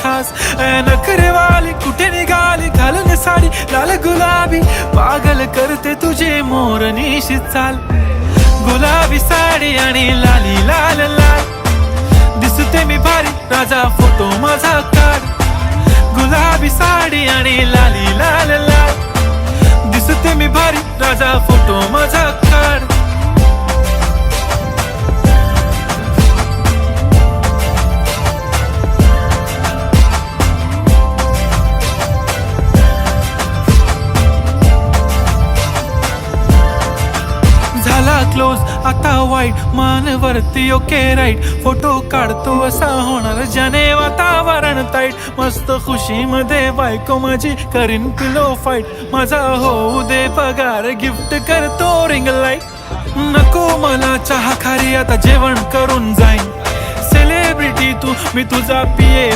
खास. नखरेवाली कुठे निघाली घालून साडी लाल गुलाबी, पागल करते तुझे मोरनीशी चाल. गुलाबी साडी आणि लाली लाल लाल, दिसते मी भारी राजा फोटो माझा काढ. गुलाबी साडी आणि लाली लाल लाल, दिसते मी भारी राजा फोटो माझा काढ. झाला क्लोज आता वाईट, मानवरती ओके राईट. फोटो काढतो असा होणार ज्याने वातावरण ताईट. मस्त खुशी मध्ये बायको माझी करीन पिलो फाईट. माझा होऊ दे पगार गिफ्ट करतो रिंग लाईट. नको मला चहा खारी आता जेवण करून जाईन. सेलिब्रिटी तू मी तुझा पिये.